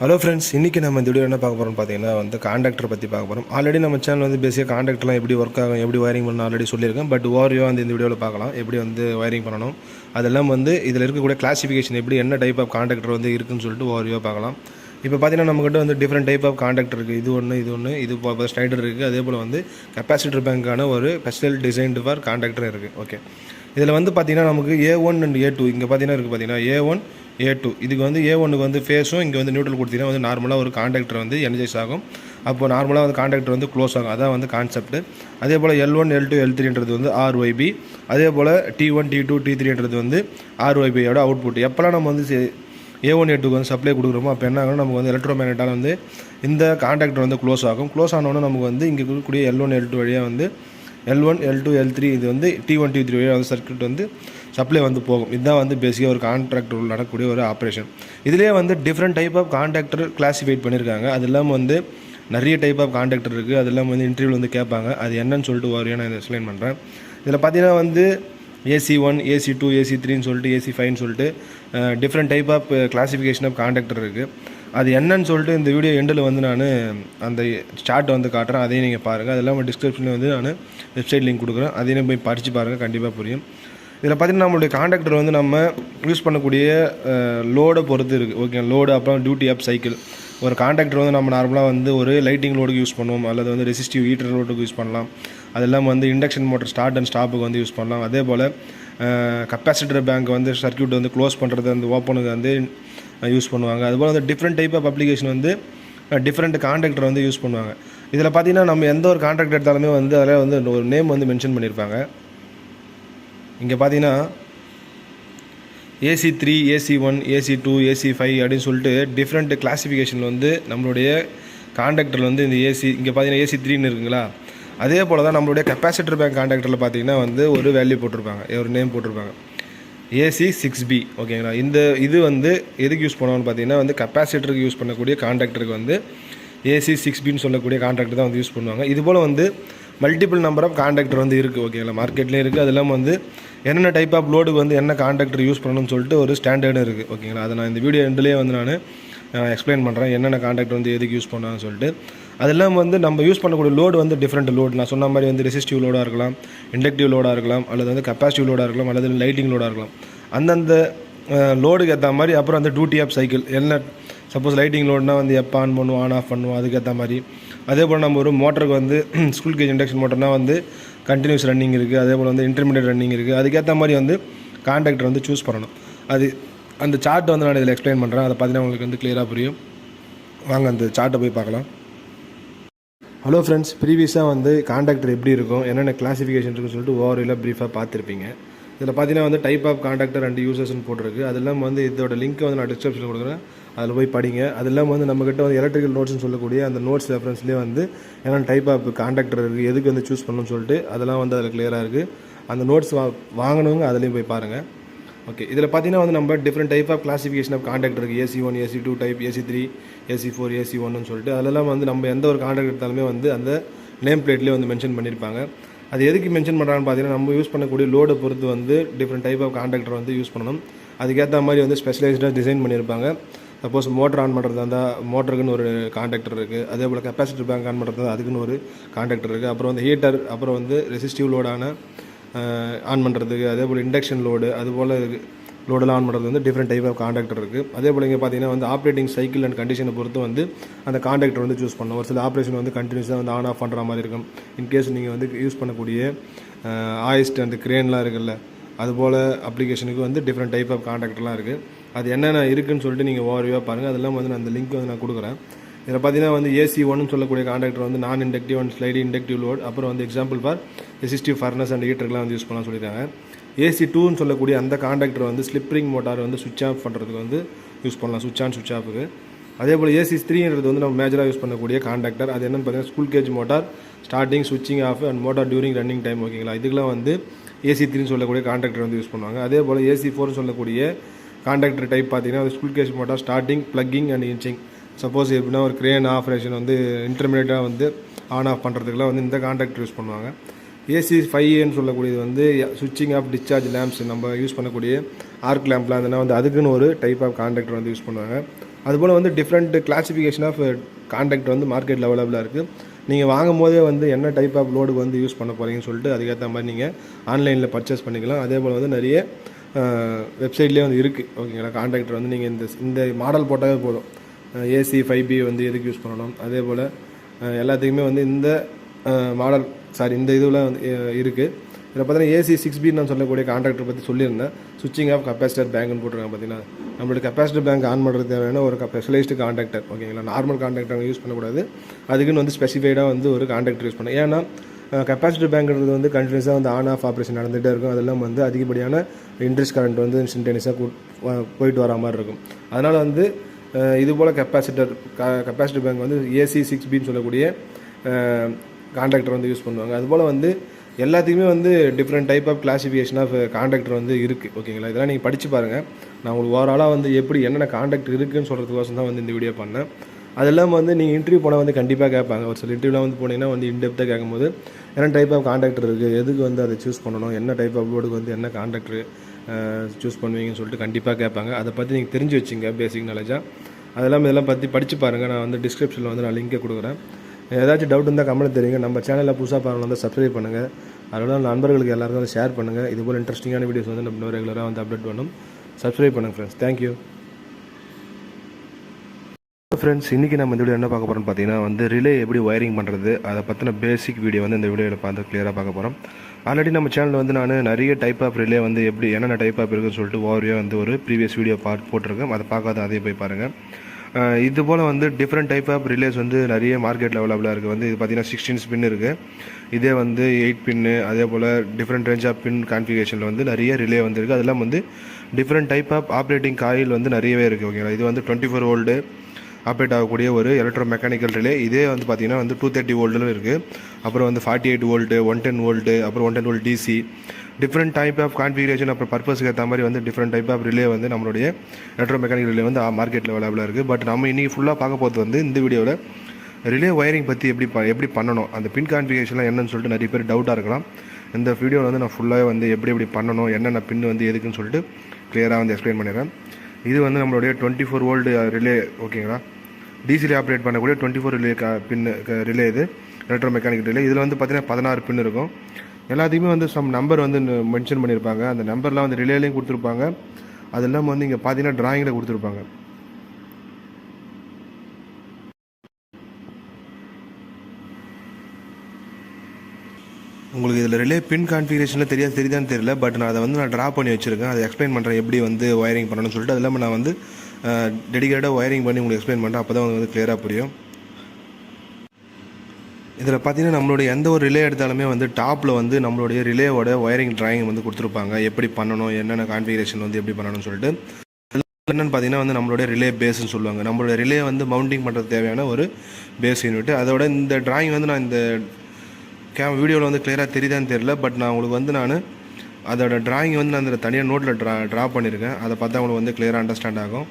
Hello friends, இன்றைக்கி நம்ம இந்த வீடியோ என்ன பார்க்க போகிறோம்னு பார்த்தீங்கன்னா காண்டாக்டர் பற்றி பார்க்க போகிறோம். ஆல்ரெடி நம்ம சேனல் பேசிக்காக காண்டாக்டர்லாம் எப்படி ஒர்க் ஆகும், எப்படி வயரிங் பண்ணணும் ஆல்ரெடி சொல்லியிருக்கேன். பட் ஓவர்வியூ இந்த வீடியோவில் பார்க்கலாம் எப்படி வயரிங் பண்ணணும். அதெல்லாம் இதில் இருக்கக்கூடிய கிளாசிஃபிகேஷன் எப்படி என்ன டைப் ஆஃப் காண்டாக்டர் இருக்குன்னு சொல்லிட்டு ஓவர்வியூ பார்க்கலாம். இப்போ பார்த்தீங்கன்னா நம்மகிட்ட டிஃப்ரெண்ட் டைப் ஆஃப் காண்டாக்டர் இருக்குது. இது ஸ்னைடர் இருக்குது. அதே போல் கெப்பாசிட்டர் பேங்க்கான ஒரு ஸ்பெஷல் டிசைன்டு ஃபார் காண்டாக்டர் இருக்குது. ஓகே, இதில் பார்த்தீங்கன்னா நமக்கு A1 அண்ட் A2 இங்கே பார்த்தீங்கன்னா இருக்குது. பார்த்தீங்கன்னா A1 A2 இதுக்கு A1க்கு ஃபேஸும் இங்கே நியூட்ரல் கொடுத்தீங்கன்னா நார்மலாக ஒரு காண்டாக்டர் எனர்ஜைஸ் ஆகும். அப்போது நார்மலாக காண்டாக்டர் க்ளோஸ் ஆகும். அதான் கான்செப்ட். அதே போல் L1 L2 L3ன்றது RYB. அதே போல் T1 T2 T3ன்றது RYBயோட அவுட்புட். எப்போல்லாம் நம்ம A1 A2க்கு சப்ளை கொடுக்குறோமோ அப்போ என்ன ஆகும், நமக்கு எலக்ட்ரோமேக்னட்டால் இந்த காண்டாக்டர் க்ளோஸ் ஆகும். க்ளோஸ் ஆனோன்னா நமக்கு இங்கே இருக்கக்கூடிய L1 L2 வழியாக L1 L2 L3 இது T1 T3 வழியாக சர்க்யூட் சப்ளை போகும். இதுதான் பேசிக்காக ஒரு கான்ட்ராக்டர் நடக்கக்கூடிய ஒரு ஆப்ரேஷன். இதிலே different type of contactor classified பண்ணியிருக்காங்க. அது இல்லாமல் நிறைய டைப் ஆஃப் காண்டாக்டர் இருக்குது. அது இல்லாமல் இன்டர்வியூவில் கேட்பாங்க. அது என்னன்னு சொல்லிட்டு வரையும் நான் எக்ஸ்பிளைன் பண்ணுறேன். இதில் பார்த்தீங்கன்னா AC1 AC2 AC3ன்னு சொல்லிட்டு AC5ன்னு சொல்லிட்டு different type of classification of contactor இருக்குது. அது என்னன்னு சொல்லிட்டு இந்த வீடியோ எண்டில் நான் அந்த சார்ட் காட்டுறேன். அதையும் நீங்கள் பாருங்கள். அது இல்லாமல் டிஸ்கிரிப்ஷனில் நான் வெப்சைட் லிங்க் கொடுக்குறேன். அதையும் போய் படித்து பாருங்கள், கண்டிப்பாக புரியும். இதில் பார்த்தீங்கன்னா நம்மளுடைய காண்டாக்டர் நம்ம யூஸ் பண்ணக்கூடிய லோடை பொறுத்து இருக்குது. ஓகே, லோடு அப்புறம் டியூட்டி ஆப் சைக்கிள். ஒரு காண்டாக்டர் நம்ம நார்மலாக ஒரு லைட்டிங் லோடுக்கு யூஸ் பண்ணுவோம், அல்லது ரெசிஸ்டிவ் ஹீட்டர் லோடுக்கு யூஸ் பண்ணலாம். அது இல்லாமல் இண்டக்ஷன் மோட்டர் ஸ்டார்ட் அண்ட் ஸ்டாப்புக்கு யூஸ் பண்ணலாம். அதே போல் கெப்பாசிட்டர் பேங்க் சர்க்யூட் க்ளோஸ் பண்ணுறது ஓப்பனுக்கு யூஸ் பண்ணுவாங்க. அதுபோல் different type of application different contactor use பண்ணுவாங்க. இதில் பார்த்தீங்கன்னா நம்ம எந்த ஒரு காண்டாக்டர் எடுத்தாலுமே அதில் ஒரு நேம் மென்ஷன் பண்ணியிருப்பாங்க. இங்கே பார்த்தீங்கன்னா AC3 AC1 AC2 AC5 அப்படின்னு சொல்லிட்டு டிஃப்ரெண்ட் கிளாஸிஃபிகேஷன் நம்மளுடைய காண்டாக்டரில் இந்த ஏசி இங்கே பார்த்தீங்கன்னா AC3ன்னு இருக்குங்களா. அதே போல் தான் நம்மளுடைய கெப்பாசிட்டர் பேங்க் காண்டாக்டரில் பார்த்தீங்கன்னா ஒரு வேல்யூ போட்டிருப்பாங்க, ஒரு நேம் போட்டிருப்பாங்க, AC6B. ஓகேங்களா. இது எதுக்கு யூஸ் பண்ணுவோம்னு பார்த்தீங்கன்னா கெப்பாசிட்டருக்கு யூஸ் பண்ணக்கூடிய காண்டாக்டருக்கு AC6Bன்னு சொல்லக்கூடிய காண்டாக்டர் தான் யூஸ் பண்ணுவாங்க. இதுபோல் மல்டிபிள் நம்பர் ஆஃப் காண்டாக்டர் இருக்குது. ஓகேங்களா, மார்க்கெட்லேயும் இருக்குது. அது இல்லாமல் என்னென்ன டைப் ஆஃப் லோடுக்கு என்ன காண்டாக்டர் யூஸ் பண்ணணும்னு சொல்லிட்டு ஒரு ஸ்டாண்டர்டும் இருக்குது. ஓகேங்களா, அதை நான் இந்த வீடியோ எண்ட்லேயே நான் எக்ஸ்பிளைன் பண்ணுறேன் என்னென்ன காண்டாக்டர் எதுக்கு யூஸ் பண்ணான்னு சொல்லிட்டு. அது இல்லாமல் நம்ம யூஸ் பண்ணக்கூடிய லோடு டிஃப்ரெண்ட் லோடு. நான் சொன்ன மாதிரி ரெசிஸ்டிவ் லோடாக இருக்கலாம், இண்டக்டிவ் லோடாக இருக்கலாம், அல்லது கெப்பாசிட்டிவ் லோடாக இருக்கலாம், அல்லது லைட்டிங் லோடாக இருக்கலாம். அந்தந்த லோடுக்கு ஏற்ற மாதிரி அப்புறம் டியூட்டி ஆஃப் சைக்கிள் என்ன. சப்போஸ் லைட்டிங் லோடுனால் எப்போ ஆன் பண்ணுவோம், ஆன் ஆஃப் பண்ணுவோம், அதுக்கேற்ற மாதிரி. அதே போல் நம்ம ஒரு மோட்டருக்கு ஸ்கூல் கேஜ் இண்டக்ஷன் மோட்டர்னால் கண்டினியூஸ் ரன்னிங் இருக்குது. அதே போல் இன்டர்மீடியட் ரன்னிங் இருக்குது. அதுக்கேற்ற மாதிரி காண்டாக்டர் சூஸ் பண்ணணும். அது அந்த சார்ட் நான் இதில் எக்ஸ்பிளைன் பண்ணுறேன். அதை பார்த்தீங்கன்னா உங்களுக்கு கிளியராக புரியும். வாங்க அந்த சார்ட்டை போய் பார்க்கலாம். ஹலோ ஃப்ரெண்ட்ஸ், ப்ரீவியஸாக காண்டாக்டர் எப்படி இருக்கும், என்னென்ன கிளாஸிஃபிகேஷன் இருக்குன்னு சொல்லிட்டு ஓவரில் ப்ரீஃபாக பார்த்துருப்பீங்க. இதில் பார்த்தீங்கன்னா டைப் ஆஃப் காண்டாக்டர் அண்ட் யூசர்ஸ்னு போட்டிருக்கு. அது இல்லாமல் இதோட லிங்க்கை நான் டிஸ்கிரிப்ஷனில் கொடுக்குறேன், அதில் போய் படிங்க. அது இல்லாமல் நம்மக்கிட்ட எலக்ட்ரிக்கல் நோட்ஸ்னு சொல்லக்கூடிய அந்த நோட்ஸ் ரெஃபரன்ஸ்லேயே என்னென்ன டைப் ஆஃப் காண்டாக்டர் இருக்குது, எதுக்கு சூஸ் பண்ணணும்னு சொல்லிட்டு அதெல்லாம் அதில் கிளியராக இருக்குது. அந்த நோட்ஸ் வாங்கினவங்க அதுலேயும் போய் பாருங்கள். ஓகே, இதில் பார்த்தீங்கன்னா நம்ம different type of classification of contactor இருக்குது. AC1 AC2 type, AC3 AC4 AC1ன்னு சொல்லிட்டு அதெல்லாம் நம்ம எந்த ஒரு காண்டாக்ட் எடுத்தாலுமே அந்த நேம் பிளேட்லேயே மென்ஷன் பண்ணியிருப்பாங்க. அது எதுக்கு மென்ஷன் பண்ணுறாங்கன்னு பார்த்தீங்கன்னா நம்ம யூஸ் பண்ணக்கூடிய லோடை பொறுத்து different type of contactor use பண்ணணும். அதுக்கேற்ற மாதிரி ஸ்பெஷலைஸ்டாக டிசைன் பண்ணியிருப்பாங்க. சப்போஸ் மோட்டர் ஆன் பண்ணுறது இருந்தால் மோட்டருக்குன்னு ஒரு காண்டாக்டர் இருக்குது. அதே போல் கெப்பாசிட்டர் பேங்க் ஆன் பண்ணுறது அதுக்குன்னு ஒரு காண்டாக்டர் இருக்குது. அப்புறம் ஹீட்டர், அப்புறம் ரெசிஸ்டிவ் லோடான ஆன் பண்ணுறதுக்கு, அதே போல் இண்டக்ஷன் லோடு, அதுபோல் லோடெல்லாம் ஆன் பண்ணுறது டிஃப்ரெண்ட் டைப் ஆஃப் காண்டாக்டர் இருக்குது. அதே போல் இங்கே பார்த்தீங்கன்னா ஆப்ரேட்டிங் சைக்கிள் அண்ட் கண்டிஷனை பொறுத்து அந்த காண்டாக்டர் சூஸ் பண்ணணும். ஒரு சில ஆப்ரேஷன் கண்டினியூஸாக ஆன் ஆஃப் பண்ணுற மாதிரி இருக்கும். இன்கேஸ் நீங்கள் யூஸ் பண்ணக்கூடிய ஆயிஸ்ட் அந்த கிரேன்லாம் இருக்குல்ல, அதுபோல் அப்ளிகேஷனுக்கு டிஃப்ரெண்ட் டைப் ஆஃப் காண்டாக்டர்லாம் இருக்குது. அது என்னென்ன இருக்குதுன்னு சொல்லிட்டு நீங்கள் ஓவர்வியூவாக பாருங்கள். அதெல்லாம் நான் அந்த லிங்க் நான் கொடுக்குறேன். இதில் பார்த்தீங்கன்னா AC1ன்னு சொல்லக்கூடிய contactor non inductive and slightly inductive load, அப்புறம் example for resistive furnace and ஹீட்டர்லாம் யூஸ் பண்ணலாம் சொல்லியிருக்காங்க. AC2ன்னு சொல்லக்கூடிய அந்த காண்டாக்டர் ஸ்லிப்ரிங் மோட்டார் சுவிட்ச் ஆஃப் பண்ணுறதுக்கு யூஸ் பண்ணலாம், சுவிட்ச் ஆன் சுவிட்ச் ஆஃபுக்கு. அதே போல் AC3ன்றது நம்ம மேஜராக யூஸ் பண்ணக்கூடிய காண்டாக்டர். அது என்னென்னு பார்த்தீங்கன்னா ஸ்கூல் கேஜ் மோட்டார் ஸ்டார்டிங், ஸ்விட்சிங் off and motor during running time. ஓகேங்களா, இதுக்கெல்லாம் AC3ன்னு சொல்லக்கூடிய காண்டாக்டர் யூஸ் பண்ணுவாங்க. அதே போல் AC4ன்னு சொல்லக்கூடிய காண்டாக்டர் டைப் பார்த்தீங்கன்னா squirrel cage motor starting, plugging and inching. Suppose எப்படின்னா ஒரு கிரேன் ஆப்ரேஷன் இன்டர்மீடியட்டாக ஆன் ஆஃப் பண்ணுறதுக்குலாம் இந்த காண்டாக்டர் யூஸ் பண்ணுவாங்க. AC5ன்னு சொல்லக்கூடியது சுவிட்சிங் ஆஃப் டிஸ்சார்ஜ் லேம்ப்ஸ், நம்ம யூஸ் பண்ணக்கூடிய ஆர்க் லேம்ப்லாம் அதுக்குன்னு ஒரு டைப் ஆஃப் காண்டாக்டர் யூஸ் பண்ணுவாங்க. அதுபோல் வந்து டிஃப்ரெண்ட் கிளாசிஃபிகேஷன் ஆஃப் காண்டாக்டர் வந்து மார்க்கெட்டில் அவைலபிளாக இருக்குது. நீங்கள் வாங்கும் போதே வந்து என்ன டைப் ஆஃப் லோடுக்கு வந்து யூஸ் பண்ண போகிறீங்கன்னு சொல்லிட்டு அதுக்கேற்ற மாதிரி நீங்கள் ஆன்லைனில் பர்ச்சேஸ் பண்ணிக்கலாம். அதே போல் வந்து நிறைய வெப்சைட்லேயே வந்து இருக்குது. ஓகேங்களா, காண்டாக்டர் வந்து நீங்கள் இந்த மாடல் போட்டாவே போதும். ஏசி 5B வந்து எதுக்கு யூஸ் பண்ணணும், அதே போல் எல்லாத்துக்குமே வந்து இந்த மாடல் இந்த இதில் வந்து இருக்குது. இதில் பார்த்தீங்கன்னா ஏசி 6B நான் சொல்லக்கூடிய காண்டாக்டர் பற்றி சொல்லியிருந்தேன். சுவிட்சிங் ஆஃப் கெப்பாசிட்டர் பேங்க்னு போட்டிருக்காங்க. பார்த்தீங்கன்னா நம்மளோட கெப்பாசிட்டர் பேங்க் ஆன் பண்ணுறது தேவையான ஒரு ஸ்பெஷலைஸ்டு காண்டாக்டர். ஓகேங்களா, நார்மல் காண்டாக்டர் யூஸ் பண்ணக்கூடாது. அதுக்குன்னு வந்து ஸ்பெசிஃபைடாக வந்து ஒரு காண்டாக்டர் யூஸ் பண்ணணும். ஏன்னா கெப்பாசிட்டர் பேங்க்ன்றது வந்து கண்டினியூஸாக வந்து ஆன் ஆஃப் ஆப்ரேஷன் நடந்துகிட்டே இருக்கும். அதெல்லாம் வந்து அதிகப்படியான இன்ட்ரெஸ்ட் கரண்ட் வந்து இன்ஸ்டன்டேனியஸாக போயிட்டு வர மாதிரி இருக்கும். அதனால் வந்து இதுபோல் கெப்பாசிட்டர் பேங்க் வந்து ஏசி 6Bன்னு சொல்லக்கூடிய காண்டாக்டர் வந்து யூஸ் பண்ணுவாங்க. அதுபோல் வந்து எல்லாத்துக்குமே வந்து different type of classification of contactor வந்து இருக்குது. ஓகேங்களா, இதெல்லாம் நீங்கள் படித்து பாருங்கள். நான் உங்களுக்கு ஓவராலாக வந்து எப்படி என்னென்ன காண்டாக்டர் இருக்குதுன்னு சொல்கிறதுக்கோசம் தான் வந்து இந்த வீடியோ பண்ணேன். அதெல்லாம் வந்து நீங்கள் இன்டர்வியூ போனால் வந்து கண்டிப்பாக கேட்பாங்க. ஒரு சில இன்டர்வியூலாம் வந்து போனீங்கன்னா வந்து இன்டெப்த்தாக கேட்கும்போது என்ன டைப் ஆஃப் காண்டாக்டர் இருக்குது, எதுக்கு வந்து அதை சூஸ் பண்ணணும், என்ன டைப் ஆஃப் லோடுக்கு வந்து என்ன காண்டாக்டர் சூஸ் பண்ணுவீங்கன்னு சொல்லிட்டு கண்டிப்பாக கேட்பாங்க. அதை பற்றி நீங்கள் தெரிஞ்சு வச்சுங்க பேசிக் நாலேஜாக. இதெல்லாம் பற்றி படித்து பாருங்கள். நான் வந்து டிஸ்கிரிப்ஷனில் வந்து நான் லிங்கை கொடுக்குறேன். ஏதாச்சும் டவுட் இருந்தால் கமெண்ட் தெரியுங்க. நம்ம சேனலில் புதுசாக பாருங்கள் வந்து சப்ஸ்கிரைப் பண்ணுங்கள். அதோட நண்பர்களுக்கு எல்லாருக்கும் வந்து ஷேர் பண்ணுங்கள். இதுபோல் இன்ட்ரெஸ்டிங்கான வீடியோஸ் வந்து நம்ம ரெகுலராக வந்து அப்டேட் பண்ணணும். சப்ஸ்கிரைப் பண்ணுங்கள் ஃப்ரெண்ட்ஸ். Thank you friends. இன்றைக்கி நம்ம இந்த வீடியோ என்ன பார்க்க போகிறோம்னு பார்த்தீங்கன்னா வந்து ரிலே எப்படி ஒயரிங் பண்ணுறது, அதை பற்றின பேசிக் வீடியோ வந்து இந்த வீடியோவில் பார்த்து கிளியராக பார்க்க போகிறோம். ஆல்ரெடி நம்ம சேனலில் வந்து நான் நிறைய டைப் ஆஃப் ரிலே வந்து எப்படி என்னென்ன டைப் ஆஃப் இருக்குன்னு சொல்லிட்டு ஓவரியாக வந்து ஒரு ப்ரீவியஸ் வீடியோ போட்டிருக்கேன். அதை பார்க்காத அதே போய் பாருங்கள். இது போல் வந்து டிஃப்ரெண்ட் டைப் ஆஃப் ரிலேஸ் வந்து நிறைய மார்க்கெட்டில் அவைலபிளாக இருக்குது. வந்து இது பார்த்திங்கன்னா 16 பின் இருக்குது. இதே வந்து 8 பின்னு, அதே போல் டிஃப்ரெண்ட் ரேஞ்ச் ஆஃப் பின் கான்ஃபிகரேஷனில் வந்து நிறைய ரிலே வந்து இருக்குது. அதெல்லாம் வந்து different type of operating coil வந்து நிறையவே இருக்குது. ஓகேங்களா, இது வந்து 24 வோல்டு ஆப்ரேட் ஆகக்கூடிய ஒரு எலக்ட்ரோ மெக்கானிக்கல் ரிலே. இதே வந்து பார்த்திங்கன்னா வந்து 230 வோல்ட்டில் இருக்குது. அப்புறம் வந்து 48 வோல்ட்டு, 110 வோல்ட்டு, அப்புறம் 110 volt DC, different type of configuration அப்புறம் பர்பஸ்க்கு ஏற்ற மாதிரி வந்து டிஃப்ரெண்ட் டைப் ஆஃப் ரிலே வந்து நம்மளுடைய எலக்ட்ரோ மெக்கானிக்கல் ரிலே வந்து மார்க்கெட்டில் அவைலபிளாக இருக்குது. பட் நம்ம இன்றைக்கி ஃபுல்லாக பார்க்க போகிறது வந்து இந்த வீடியோவில் ரிலே ஒயரிங் பற்றி எப்படி பண்ணணும், அந்த பின் கான்ஃபிகரேஷன்லாம் என்னன்னு சொல்லிட்டு நிறைய பேர் டவுட்டாக இருக்கலாம். இந்த வீடியோவில் வந்து நான் ஃபுல்லாக வந்து எப்படி பண்ணணும், என்னென்ன பின் வந்து எதுக்குன்னு சொல்லிட்டு கிளியராக வந்து எக்ஸ்பிளைன் பண்ணிடுறேன். இது வந்து நம்மளுடைய 24 வோல்ட் ரிலே. ஓகேங்களா, டிசியில் ஆப்ரேட் பண்ணக்கூடிய 24 ரிலே ரிலே. இது எலக்ட்ரோ மெக்கானிக்கல் ரிலே. இதில் வந்து பார்த்திங்கன்னா 16 பின் இருக்கும். எல்லாத்தையுமே வந்து சம் நம்பர் வந்து மென்ஷன் பண்ணியிருப்பாங்க. அந்த நம்பர்லாம் வந்து ரிலேலையும் கொடுத்துருப்பாங்க. அது இல்லாமல் வந்து இங்கே பார்த்தீங்கன்னா ட்ராயிங்கில் கொடுத்துருப்பாங்க. உங்களுக்கு இதில் ரிலே பின் கான்ஃபிகரேஷனில் தெரியுதான்னு தெரியல. பட் நான் அதை வந்து ட்ரா பண்ணி வச்சுருக்கேன். அதை எக்ஸ்பிளைன் பண்ணுறேன் எப்படி வந்து ஒயரிங் பண்ணணும்னு சொல்லிட்டு. அது இல்லாமல் நான் வந்து டெடிகேட்டாக ஒயரிங் பண்ணி உங்களுக்கு எக்ஸ்பிளைன் பண்ணுறேன். அப்போ தான் வந்து கிளியராக புரியும். இதில் பார்த்தீங்கன்னா நம்மளுடைய எந்த ஒரு ரிலே எடுத்தாலுமே வந்து டாப்பில் வந்து நம்மளுடைய ரிலேவோட ஒயரிங் ட்ராயிங் வந்து கொடுத்துருப்பாங்க. எப்படி பண்ணணும், என்னென்ன கான்ஃபிகரேஷன் வந்து எப்படி பண்ணணும்னு சொல்லிட்டு. என்னென்னு பார்த்தீங்கன்னா வந்து நம்மளுடைய ரிலே பேஸ்ன்னு சொல்லுவாங்க. நம்மளுடைய ரிலே வந்து மவுண்டிங் பண்ணுறது தேவையான ஒரு பேஸ் யூனிட். அதோட இந்த ட்ராயிங் வந்து நான் இந்த வீடியோவில் வந்து கிளியராக தெரியுதான்னு தெரியல. பட் நான் உங்களுக்கு வந்து நான் அதோட ட்ராயிங் வந்து நான் அந்த தனியாக நோட்டில் ட்ரா பண்ணியிருக்கேன். அதை பார்த்தா உங்களுக்கு வந்து கிளியராக அண்டர்ஸ்டாண்ட் ஆகும்.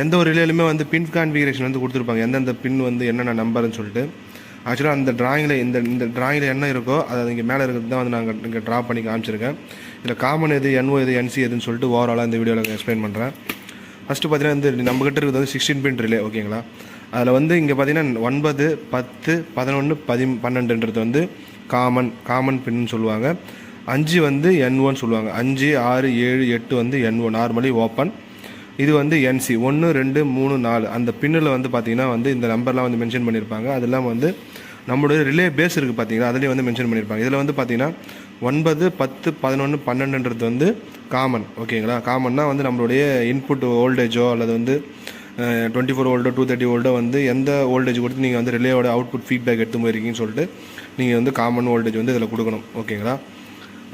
எந்த ஒரு ரிலேலுமே வந்து பின் கான்ஃபிகரேஷன் வந்து கொடுத்துருப்பாங்க, எந்தெந்த பின் வந்து என்னென்ன நம்பர்னு சொல்லிட்டு. ஆக்சுவலாக அந்த ட்ராயிங்கில் இந்த ட்ராயிங்கில் என்ன இருக்கோ அதை இங்கே மேலே இருக்கிறது தான் வந்து நாங்கள் இங்கே ட்ரா பண்ணி காமிச்சிருக்கேன். இதில் காமன் எது, NO எது, NC எதுன்னு சொல்லிட்டு ஓவராலாக இந்த வீடியோவில் எக்ஸ்பிளைன் பண்ணுறேன். ஃபஸ்ட்டு பார்த்தீங்கன்னா இந்த நம்மகிட்ட இருக்கிறது வந்து 16 பின் ரிலே. ஓகேங்களா, அதில் வந்து இங்கே பார்த்தீங்கன்னா 9, 10, 11, 12ன்றது வந்து காமன் பின்னு சொல்லுவாங்க. 5 வந்து NOன்னு சொல்லுவாங்க. 5, 6, 7, 8 வந்து NO நார்மலி ஓப்பன். இது வந்து NC 1, 2, 3, 4 அந்த பின்னில் வந்து பார்த்திங்கன்னா வந்து இந்த நம்பர்லாம் வந்து மென்ஷன் பண்ணியிருப்பாங்க. அதெல்லாம் வந்து நம்மளுடைய ரிலே பேஸ் இருக்குது பார்த்தீங்கன்னா, அதுலேயே வந்து மென்ஷன் பண்ணியிருப்பாங்க. இதில் வந்து பார்த்திங்கன்னா 9, 10, 11, 12ன்றது வந்து காமன். ஓகேங்களா, காமன்னா வந்து நம்மளுடைய இன்புட் வோல்டேஜோ அல்லது வந்து 24 வோல்ட்டோ 230 வோல்ட்டோ வந்து எந்த வோல்டேஜ் கொடுத்து நீங்கள் வந்து ரிலேயோட அவுட்புட் ஃபீட்பேக் எடுத்து போயிருக்கீங்கன்னு சொல்லிட்டு நீங்கள் வந்து காமன் வோல்டேஜ் வந்து இதில் கொடுக்கணும். ஓகேங்களா,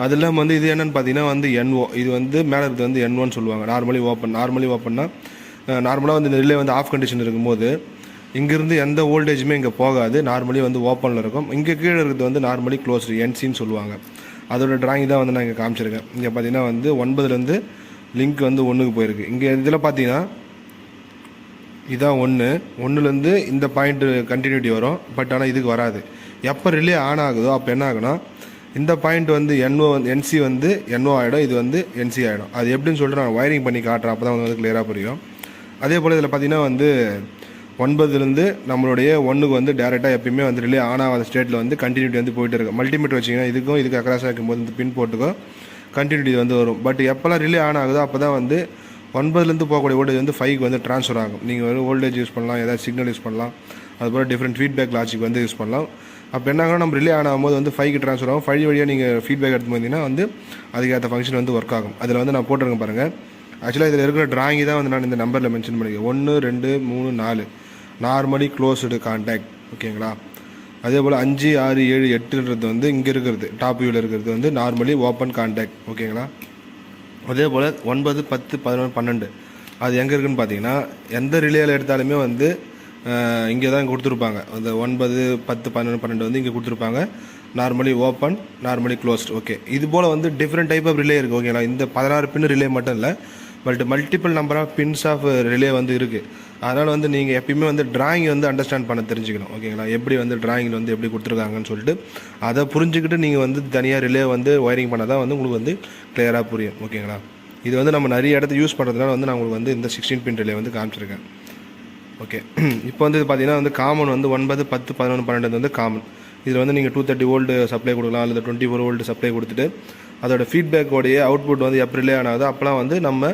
அது இல்லாமல் வந்து இது என்னென்னு பார்த்தீங்கன்னா வந்து NO. இது வந்து மேலே இருக்கிறது வந்து NOன்னு சொல்லுவாங்க. நார்மலி ஓப்பன்னா நார்மலாக வந்து இந்த ரிலே வந்து ஆஃப் கண்டிஷன் இருக்கும்போது இங்கேருந்து எந்த வோல்டேஜுமே இங்கே போகாது. நார்மலி வந்து ஓப்பனில் இருக்கும். இங்கே கீழே இருக்கிறது வந்து நார்மலி க்ளோஸ்டு, NCன்னு சொல்லுவாங்க. அதோட ட்ராயிங் தான் வந்து நான் இங்கே காமிச்சிருக்கேன். இங்கே பார்த்தீங்கன்னா வந்து 9லேருந்து லிங்க் வந்து 1க்கு போயிருக்கு. இங்கே இதில் பார்த்தீங்கன்னா இதான் 1லேருந்து இந்த பாயிண்ட் கண்டினியூட்டி வரும். பட் ஆனால் இதுக்கு வராது. எப்போ ரிலே ஆன் ஆகுதோ அப்போ என்ன ஆகுனா இந்த பாயிண்ட் வந்து NC வந்து NO ஆகிடும், இது வந்து NC ஆகிடும். அது எப்படின்னு சொல்லிட்டு நான் ஒயரிங் பண்ணி காட்டுறேன். அப்போ தான் வந்து கிளியராக புரியும். அதே போல் இதில் பார்த்தீங்கன்னா வந்து 9லேருந்து நம்மளுடைய 1க்கு வந்து டேரெக்டாக எப்பயுமே வந்து ரிலே ஆன் ஆகாத ஸ்டேட்டில் வந்து கண்டினியூட்டி வந்து போயிட்டு இருக்கும். மல்டிமீட்டர் வச்சிங்கன்னா இதுக்கு அக்ராஸாக இருக்கும்போது இந்த பின் போட்டுக்கும் கண்டினியூட்டி வந்து வரும். பட் எப்போல்லாம் ரிலே ஆன் ஆகுதோ அப்போ தான் வந்து 9லேருந்து போகக்கூடிய வோல்டேஜ் வந்து 5க்கு வந்து ட்ரான்ஸ்ஃபர் ஆகும். நீங்கள் வந்து வோல்டேஜ் யூஸ் பண்ணலாம், ஏதாவது சிக்னல் யூஸ் பண்ணலாம், அதுபோல் டிஃப்ரெண்ட் ஃபீட்பேக் லாஜிக் வந்து யூஸ் பண்ணலாம். அப்போ என்ன ஆகும், நம்ம ரிலே ஆன் ஆகும்போது வந்து 5க்கு ட்ரான்ஸ்ஃபர் ஆகும். 5 வழியாக நீங்கள் ஃபீட்பேக் எடுத்து வந்தீங்கன்னா வந்து அதுக்கேற்ற ஃபங்க்ஷன் வந்து ஒர்க் ஆகும். அதில் வந்து நான் போட்டிருக்கேன் பாருங்கள். ஆக்சுவலாக இதில் இருக்கிற டிராயிங் தான் வந்து நான் இந்த நம்பரில் மென்ஷன் பண்ணிக்கிறேன். 1 2 3 4 நார்மலி க்ளோஸ்டு கான்டாக்ட். ஓகேங்களா. அதே போல் 5 6 7 8ன்றது வந்து இங்கே இருக்கிறது டாப் வியூவில் இருக்கிறது வந்து நார்மலி ஓப்பன் கான்டாக்ட். ஓகேங்களா. அதே போல் 9 10 11 12 அது எங்கே இருக்குதுன்னு பார்த்தீங்கன்னா எந்த ரிலேயில் எடுத்தாலுமே வந்து இங்கே தான் கொடுத்துருப்பாங்க. அந்த 9 10 11 12 வந்து இங்கே கொடுத்துருப்பாங்க. Normally open, normally closed. Okay, இது போல் வந்து டிஃப்ரெண்ட் டைப் ஆஃப் ரிலே இருக்குது. ஓகேங்களா. இந்த 16 பின் ரிலே மட்டும் இல்லை, but multiple number of pins of relay வந்து இருக்குது. அதனால் வந்து நீங்கள் எப்பயுமே வந்து டிராயிங் வந்து அண்டர்ஸ்டாண்ட் பண்ண தெரிஞ்சுக்கணும். ஓகேங்களா. எப்படி வந்து டிராயிங்கில் வந்து எப்படி கொடுத்துருக்காங்கன்னு சொல்லிட்டு அதை புரிஞ்சுக்கிட்டு நீங்கள் வந்து தனியாக ரிலே வந்து ஒயரிங் பண்ணால் தான் வந்து உங்களுக்கு வந்து கிளியராக புரியும். ஓகேங்களா. இது வந்து நம்ம நிறைய இடத்த யூஸ் பண்ணுறதுனால வந்து நான் உங்களுக்கு வந்து இந்த 16 பின் ரிலே வந்து காமிச்சிருக்கேன். ஓகே, இப்போ வந்து பார்த்தீங்கன்னா வந்து காமன் வந்து 9 10 11 12 வந்து காமன். இதில் வந்து நீங்கள் 230 வோல்ட் சப்ளை கொடுக்கலாம், அல்லது 24 வோல்ட் சப்ளை கொடுத்துட்டு அதோட ஃபீட்பேக்கோடைய அவுட்புட் வந்து எப்போ ரிலே ஆனாதோ அப்போலாம் வந்து நம்ம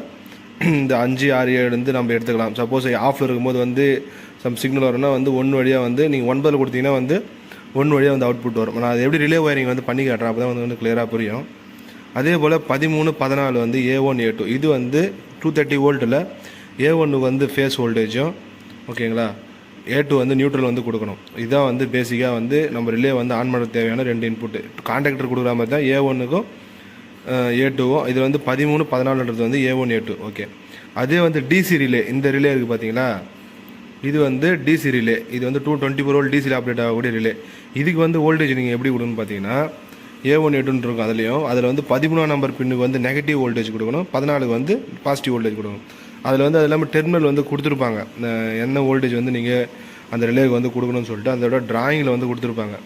இந்த 5 6 7 வந்து நம்ம எடுத்துக்கலாம். சப்போஸ் ஆஃபில் இருக்கும்போது வந்து சம் சிக்னல் வரும்னா வந்து 1 வழியாக வந்து நீங்கள் 9 கொடுத்தீங்கன்னா வந்து 1 வழியாக வந்து அவுட்புட் வரும். நான் அது எப்படி ரிலே ஒயரிங் வந்து பண்ணி காட்டுறேன், அப்போ தான் வந்து கிளியராக புரியும். அதே போல் 13 14 வந்து A1 A2 இது வந்து 230 வோல்ட்டில் A1க்கு வந்து ஃபேஸ் வோல்டேஜும், ஓகேங்களா, A2 வந்து நியூட்ரல் வந்து கொடுக்கணும். இதுதான் வந்து பேசிக்காக வந்து நம்ம ரிலே வந்து ஆன் பண்ண தேவையான 2 இன்புட்டு. கான்டாக்டர் கொடுக்குற மாதிரி தான் A1க்கும் A2வும். இதில் வந்து 13 14ன்றது வந்து A1 A2. ஓகே, அதே வந்து DC ரிலே, இந்த ரிலே இருக்குது பார்த்தீங்களா, இது வந்து DC ரிலே. இது வந்து 224 வோல்ட் டிசியில் ஆப்ரேட் ஆகக்கூடிய ரிலே. இதுக்கு வந்து வோல்டேஜ் நீங்கள் எப்படி கொடுக்கணும்னு பார்த்தீங்கன்னா A1 A2 இருக்கும். அதில் வந்து 13ஆம் நம்பர் பின்னுக்கு வந்து நெகட்டிவ் வோல்டேஜ் கொடுக்கணும், 14க்கு வந்து பாசிட்டிவ் வோல்டேஜ் கொடுக்கணும். அதில் வந்து அது இல்லாமல் டெர்மினல் வந்து கொடுத்துருப்பாங்க, என்ன வோல்டேஜ் வந்து நீங்கள் அந்த ரிலேக்கு வந்து கொடுக்கணும்னு சொல்லிட்டு அதோட டிராயிங்கில் வந்து கொடுத்துருப்பாங்க.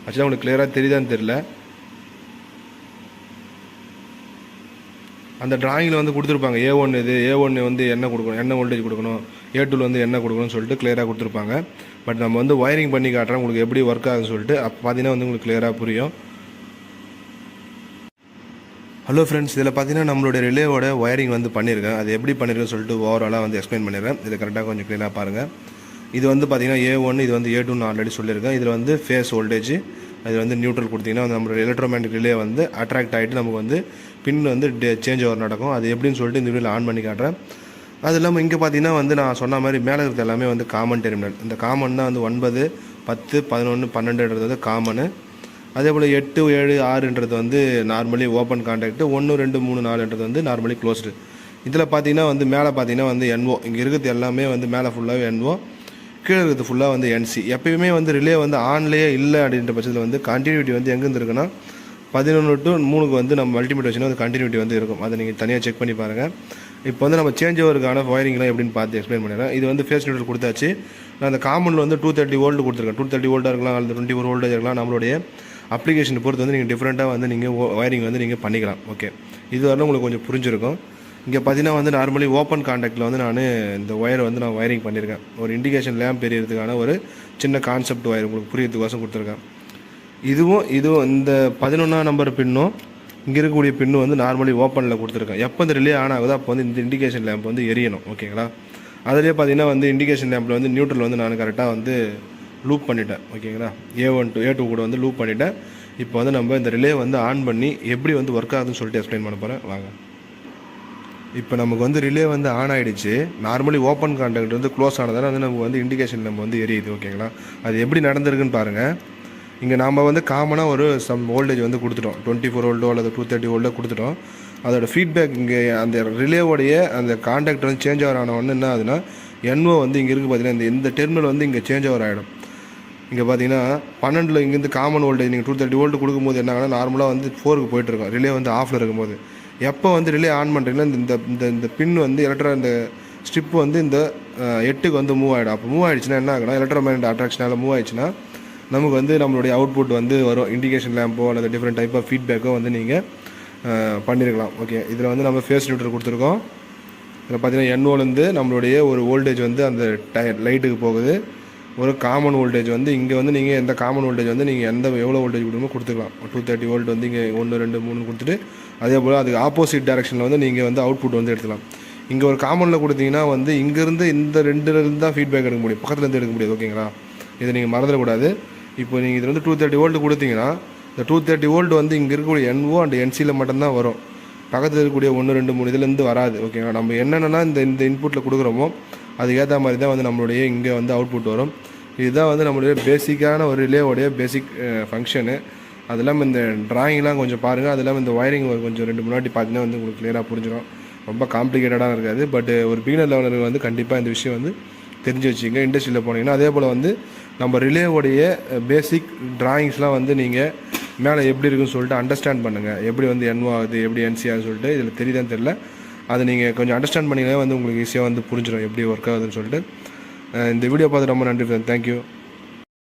ஆக்சுவலாக உங்களுக்கு கிளியராக தெரியுதான்னு தெரியல. அந்த டிராயிங்கில் வந்து கொடுத்துருப்பாங்க A1 இது A1 வந்து என்ன கொடுக்கணும், என்ன வோல்டேஜ் கொடுக்கணும், A2 வந்து என்ன கொடுக்கணும்னு சொல்லிட்டு கிளியராக கொடுத்துருப்பாங்க. பட் நம்ம வந்து ஒயரிங் பண்ணி காட்டுறோம் உங்களுக்கு எப்படி ஒர்க் ஆகுதுன்னு சொல்லிட்டு. அப்போ பார்த்தீங்கன்னா வந்து உங்களுக்கு கிளியராக புரியும். ஹலோ ஃப்ரெண்ட்ஸ், இதில் பார்த்தீங்கன்னா நம்மளுடைய ரிலேவோட ஒயரிங் வந்து பண்ணியிருக்கேன். அது எப்படி பண்ணியிருக்கேன்னு சொல்லிட்டு ஓவராலாக வந்து எக்ஸ்பிளைன் பண்ணிடுறேன். இதை கரெக்டாக கொஞ்சம் கிளியராக பாருங்கள். இது வந்து பார்த்தீங்கன்னா A1, இது வந்து A2ன்னு ஆல்ரெடி சொல்லியிருக்கேன். இதில் வந்து ஃபேஸ் வோல்டேஜ், அது வந்து நியூட்ரல் கொடுத்தீங்கன்னா நம்மளோட எலக்ட்ரோமேட்டிக் ரிலே வந்து அட்ராக்ட் ஆகிட்டு நமக்கு வந்து பின் வந்து சேஞ்ச் ஓவர் நடக்கும். அது எப்படின்னு சொல்லிட்டு இந்த வீடியோவில் ஆன் பண்ணி காட்டுறேன். அது இல்லாமல் இங்கே பார்த்தீங்கன்னா வந்து நான் சொன்ன மாதிரி மேலே இருக்கிறது எல்லாமே வந்து காமன் டெர்மினல். இந்த காமன் தான் வந்து 9 10 11 12ன்றது வந்து காமனு. அதே போல் 8 7 6ன்றது வந்து நார்மலி ஓப்பன் கான்டாக்ட். 1 2 3 4ன்றது வந்து நார்மலி க்ளோஸ்டு. இதில் பார்த்தீங்கன்னா வந்து மேலே பார்த்தீங்கன்னா வந்து NO, இங்கே இருக்கிறது எல்லாமே வந்து மேலே ஃபுல்லாகவே NO, கீழே இருக்கிறது ஃபுல்லாக வந்து NC. எப்பயுமே வந்து ரிலே வந்து ஆன்லேயே இல்லை அப்படின்ற பட்சத்தில் வந்து கண்டினியூட்டி வந்து எங்கேருந்து இருக்குன்னா 11 to 3க்கு வந்து நம்ம மல்டிமீட்டர் வச்சுன்னா வந்து கண்டினியூட்டி வந்து இருக்கும். அதை நீங்கள் தனியாக செக் பண்ணி பாருங்கள். இப்போ வந்து நம்ம சேஞ்ச் ஓவருக்கான ஒயரிங்லாம் எப்படின்னு பார்த்து எக்ஸ்பிளைன் பண்ணிடுறேன். இது வந்து ஃபேஸ் நியூட்ரல் கொடுத்தாச்சு. நான் அந்த காமனில் வந்து 230 வோல்ட் கொடுத்துருக்கேன். 230 வோல்ட்டாக இருக்கலாம், அல்லது 24 வோல்டேஜ் இருக்கலாம். நம்மளுடைய அப்ளிகேஷனை பொறுத்து வந்து நீங்கள் டிஃப்ரெண்ட்டாக வந்து நீங்கள் ஒயரிங் வந்து நீங்கள் பண்ணிக்கலாம். ஓகே, இது வரணும் உங்களுக்கு கொஞ்சம் புரிஞ்சிருக்கும். இங்கே பார்த்தீங்கன்னா வந்து நார்மலி ஓப்பன் கான்டாக்டில் வந்து நான் இந்த ஒயரை வந்து நான் ஒயரிங் பண்ணியிருக்கேன். ஒரு இண்டிகேஷன் லேம்ப் எரியறதுக்கான ஒரு சின்ன கான்செப்ட் ஒயர் உங்களுக்கு புரியறதுக்கோசம் கொடுத்துருக்கேன். இதுவும் இந்த 11ஆம் நம்பர் பின்னும் இங்கே இருக்கக்கூடிய பின்னும் வந்து நார்மலி ஓப்பனில் கொடுத்துருக்கேன். எப்போ இந்த ரிலே ஆன் ஆகுதோ அப்போ வந்து இந்த இண்டிகேஷன் லேம்ப் வந்து எரியணும். ஓகேங்களா. அதிலே பார்த்தீங்கன்னா வந்து இண்டிகேஷன் லேம்பில் வந்து நியூட்ரல் வந்து நான் கரெக்டாக வந்து லூப் பண்ணிட்டேன். ஓகேங்களா. A1 to A2 கூட வந்து லூப் பண்ணிவிட்டேன். இப்போ வந்து நம்ம இந்த ரிலே வந்து ஆன் பண்ணி எப்படி வந்து ஒர்க் ஆகுதுன்னு சொல்லிட்டு எக்ஸ்பிளைன் பண்ண போகிறேன். வாங்க. இப்போ நமக்கு வந்து ரிலே வந்து ஆன் ஆகிடுச்சு. நார்மலி ஓப்பன் கான்டாக்ட் வந்து க்ளோஸ் ஆனதால் வந்து நமக்கு வந்து இண்டிகேஷன் நம்ம வந்து எரியுது. ஓகேங்களா. அது எப்படி நடந்திருக்குன்னு பாருங்கள். இங்கே நாம் வந்து காமனாக ஒரு சம் வோல்டேஜ் வந்து கொடுத்துட்டோம். 24 வோல்ட்டோ அல்லது 230 வோல்ட்டோ கொடுத்துட்டோம். அதோட ஃபீட்பேக் இங்கே அந்த ரிலேவோடைய அந்த கான்டாக்ட் வந்து சேஞ்ச் ஓவர் ஆனவொன்னு என்ன ஆகுதுன்னா NO வந்து இங்கே இருக்குது பார்த்தீங்கன்னா இந்த டெர்மினல் வந்து இங்கே சேஞ்ச் ஓவர் ஆகிடும். இங்கே பார்த்தீங்கன்னா 12 இங்கேருந்து காமன் வோல்டேஜ் நீங்கள் 230 வோல்ட் கொடுக்கும்போது என்ன ஆகுனா நார்மலாக வந்து 4க்கு போயிட்டுருக்கோம். ரிலே வந்து ஆஃபில் இருக்கும்போது எப்போ வந்து ரிலே ஆன் பண்ணுறீங்கன்னா இந்த பின் வந்து இந்த ஸ்ட்ரிப் வந்து இந்த 8க்கு வந்து மூவ் ஆகிடும். அப்போ மூவ் ஆகிடுச்சுன்னா என்ன ஆகுனா எலக்ட்ரோமேக்னெட்டிக் அட்ராக்ஷனால் மூவ் ஆகிடுச்சுன்னா நமக்கு வந்து நம்மளுடைய அவுட்புட் வந்து வரும். இண்டிகேஷன் லேம்போ அல்லது டிஃப்ரெண்ட் டைப் ஆஃப் ஃபீட்பேக்கோ வந்து நீங்கள் பண்ணியிருக்கலாம். ஓகே, இதில் வந்து நம்ம ஃபேஸ் நியூட்ரல் கொடுத்துருக்கோம். இதில் பார்த்தீங்கன்னா NOலேருந்து நம்மளுடைய ஒரு வோல்டேஜ் வந்து அந்த லைட்டுக்கு போகுது. ஒரு காமன் வோல்டேஜ் வந்து இங்கே வந்து நீங்கள் எந்த காமன் வோல்டேஜ் வந்து நீங்கள் எவ்வளோ வோல்டேஜ் கொடுக்கணுமோ கொடுத்துக்கலாம். 230 வோல்ட் வந்து இங்கே 1 2 3 கொடுத்துட்டு அதே போல் அதுக்கு ஆப்போசிட் டைரெக்ஷனில் வந்து நீங்கள் வந்து அவுட்புட் வந்து எடுத்துக்கலாம். இங்கே ஒரு காமனில் கொடுத்தீங்கன்னா வந்து இங்கேருந்து இந்த 2லேருந்து தான் ஃபீட்பேக் எடுக்க முடியும், பக்கத்துலேருந்து எடுக்க முடியாது. ஓகேங்களா, இதை நீங்கள் மறந்துடக்கூடாது. இப்போ நீங்கள் இதில் வந்து 230 வோல்ட் கொடுத்தீங்கன்னா இந்த 230 வோல்ட் வந்து இங்கே இருக்கக்கூடிய NO அண்ட் NCயில் மட்டும்தான் வரும். பக்கத்தில் இருக்கக்கூடிய 1 2 3 இதுலேருந்து வராது. ஓகேங்களா, நம்ம என்னென்னா இந்த இன்புட்டில் கொடுக்குறோமோ அதுக்கேற்ற மாதிரி தான் வந்து நம்மளுடைய இங்கே வந்து அவுட்புட் வரும். இதுதான் வந்து நம்மளுடைய பேசிக்கான ஒரு ரிலேவோடைய பேசிக் ஃபங்க்ஷனு. அது இல்லாமல் இந்த ட்ராயிங்லாம் கொஞ்சம் பாருங்கள். அது இல்லாமல் இந்த ஒயரிங் கொஞ்சம் 2 முன்னாடி பார்த்தீங்கன்னா வந்து உங்களுக்கு கிளியராக புரிஞ்சிடும். ரொம்ப காம்ப்ளிகேட்டடாக இருக்காது. பட் ஒரு பிகினர் லெவலருக்கு வந்து கண்டிப்பாக இந்த விஷயம் வந்து தெரிஞ்சு வச்சுங்க இண்டஸ்ட்ரியில் போனீங்கன்னா. அதே போல் வந்து நம்ம ரிலேவோடைய பேசிக் ட்ராயிங்ஸ்லாம் வந்து நீங்கள் மேலே எப்படி இருக்குன்னு சொல்லிட்டு அண்டர்ஸ்டாண்ட் பண்ணுங்கள். எப்படி வந்து NO ஆகுது, எப்படி NC ஆகுதுன்னு சொல்லிட்டு இதில் தெரியுதான்னு தெரியல. அதை நீங்கள் கொஞ்சம் அண்டர்ஸ்டாண்ட் பண்ணிங்கன்னா வந்து உங்களுக்கு ஈஸியாக வந்து புரிஞ்சிடும் எப்படி ஒர்க் ஆகுதுன்னு சொல்லிட்டு. இந்த வீடியோ பார்த்து ரொம்ப நன்றி. தேங்க்யூ.